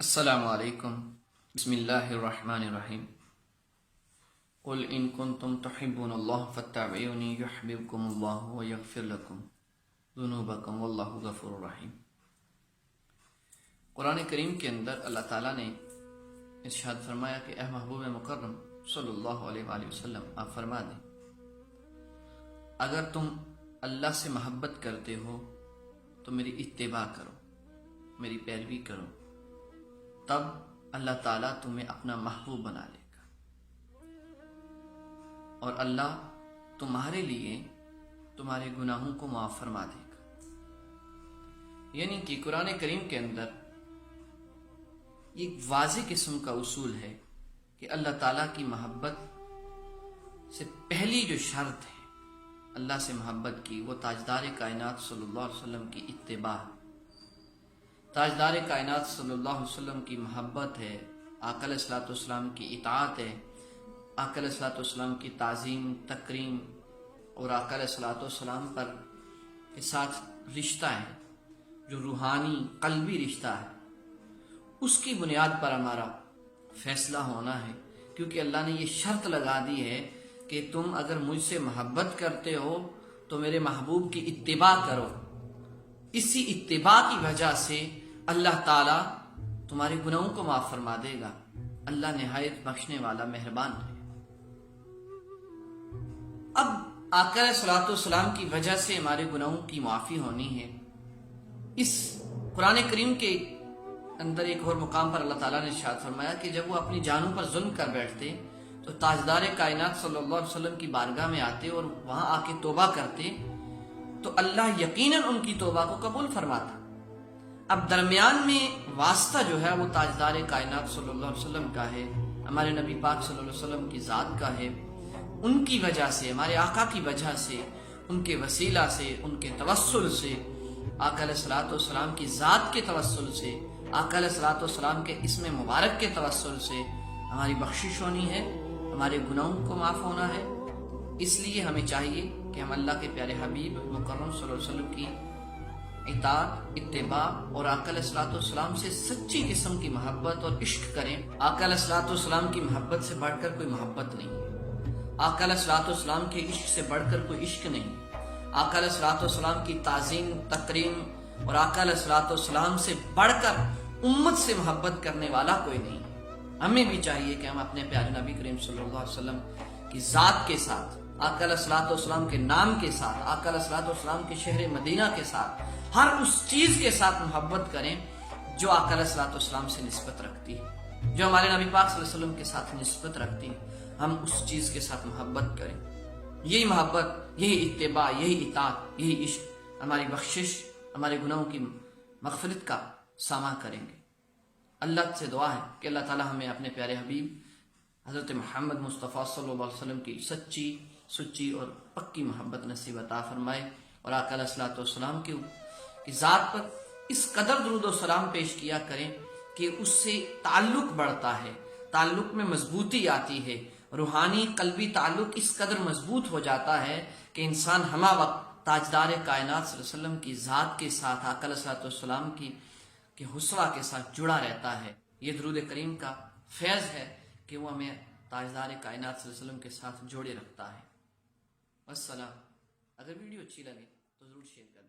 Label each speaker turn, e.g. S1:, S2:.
S1: السلام علیکم۔ بسم اللہ الرحمن الرحیم۔ قل ان کنتم تحبون اللہ فاتبعونی یحببکم اللہ ویغفر لکم ذنوبکم واللہ غفور رحیم۔ قرآن کریم کے اندر اللہ تعالیٰ نے ارشاد فرمایا کہ اے محبوب مکرم صلی اللہ علیہ وآلہ وسلم آپ فرما دیں اگر تم اللہ سے محبت کرتے ہو تو میری اتباع کرو، میری پیروی کرو، تب اللہ تعالیٰ تمہیں اپنا محبوب بنا لے گا اور اللہ تمہارے لیے تمہارے گناہوں کو معاف فرما دے گا۔ یعنی کہ قرآن کریم کے اندر ایک واضح قسم کا اصول ہے کہ اللہ تعالیٰ کی محبت سے پہلی جو شرط ہے اللہ سے محبت کی، وہ تاجدار کائنات صلی اللہ علیہ وسلم کی اتباع، تاجدار کائنات صلی اللہ علیہ وسلم کی محبت ہے، آقا علیہ الصلوۃ والسلام کی اطاعت ہے، آقا علیہ الصلوۃ والسلام کی تعظیم تکریم اور آقا علیہ الصلوۃ والسلام پر کے ساتھ رشتہ ہے جو روحانی قلبی رشتہ ہے، اس کی بنیاد پر ہمارا فیصلہ ہونا ہے، کیونکہ اللہ نے یہ شرط لگا دی ہے کہ تم اگر مجھ سے محبت کرتے ہو تو میرے محبوب کی اتباع کرو۔ اسی اتباع کی وجہ سے اللہ تعالیٰ تمہارے گناہوں کو معاف فرما دے گا۔ اللہ نہایت بخشنے والا مہربان ہے۔ اب آقا علیہ الصلوۃ والسلام کی وجہ سے ہمارے گناہوں کی معافی ہونی ہے۔ اس قرآن کریم کے اندر ایک اور مقام پر اللہ تعالیٰ نے ارشاد فرمایا کہ جب وہ اپنی جانوں پر ظلم کر بیٹھتے تو تاجدار کائنات صلی اللہ علیہ وسلم کی بارگاہ میں آتے اور وہاں آ کے توبہ کرتے تو اللہ یقیناً ان کی توبہ کو قبول فرماتا۔ اب درمیان میں واسطہ جو ہے وہ تاجدار کائنات صلی اللہ علیہ وسلم کا ہے، ہمارے نبی پاک صلی اللہ علیہ وسلم کی ذات کا ہے۔ ان کی وجہ سے، ہمارے آقا کی وجہ سے، ان کے وسیلہ سے، ان کے توسل سے، آقا علیہ الصلوۃ والسلام کی ذات کے توسل سے، آقا علیہ الصلوۃ والسلام کے اسم مبارک کے توسل سے ہماری بخشش ہونی ہے، ہمارے گناہوں کو معاف ہونا ہے۔ اس لیے ہمیں چاہیے کہ ہم اللہ کے پیارے حبیب مکرم صلی اللہ علیہ وسلم کی اطاعت، اتباع اور آقا علیہ الصلوۃ والسلام سے سچی قسم کی محبت اور عشق کریں۔ آقا علیہ الصلوۃ والسلام کی محبت سے بڑھ کر کوئی محبت نہیں، آقا علیہ الصلوۃ والسلام کے عشق سے بڑھ کر کوئی عشق نہیں، آقا علیہ الصلوۃ والسلام کی تعظیم تکریم اور آقا علیہ الصلوۃ والسلام سے بڑھ کر امت سے محبت کرنے والا کوئی نہیں۔ ہمیں بھی چاہیے کہ ہم اپنے پیارے نبی کریم صلی اللہ علیہ وسلم کی ذات کے ساتھ، آقا علیہ الصلوۃ والسلام کے نام کے ساتھ، آقا علیہ الصلوۃ والسلام کے شہر مدینہ کے ساتھ، ہر اس چیز کے ساتھ محبت کریں جو آقا علیہ الصلوۃ والسلام سے نسبت رکھتی ہے، جو ہمارے نبی پاک صلی اللہ علیہ وسلم کے ساتھ نسبت رکھتی ہے، ہم اس چیز کے ساتھ محبت کریں۔ یہی محبت، یہی اتباع، یہی اطاعت، یہی عشق ہماری بخشش، ہمارے گناہوں کی مغفرت کا سامان کریں گے۔ اللہ سے دعا ہے کہ اللہ تعالی ہمیں اپنے پیارے حبیب حضرت محمد مصطفیٰ صلی اللہ علیہ وسلم کی سچی اور پکی محبت نصیب عطا فرمائے اور آقا علیہ الصلوۃ والسلام کی ذات پر اس قدر درود و سلام پیش کیا کریں کہ اس سے تعلق بڑھتا ہے، تعلق میں مضبوطی آتی ہے، روحانی قلبی تعلق اس قدر مضبوط ہو جاتا ہے کہ انسان ہمہ وقت تاجدار کائنات صلی اللہ علیہ وسلم کی ذات کے ساتھ، آقا علیہ الصلوۃ والسلام کی حسوہ کے ساتھ جڑا رہتا ہے۔ یہ درود کریم کا فیض ہے کہ وہ ہمیں تاجدار کائنات صلی اللہ علیہ وسلم کے ساتھ جوڑے رکھتا ہے۔ والسلام۔ اگر ویڈیو اچھی لگے تو ضرور شیئر کریں۔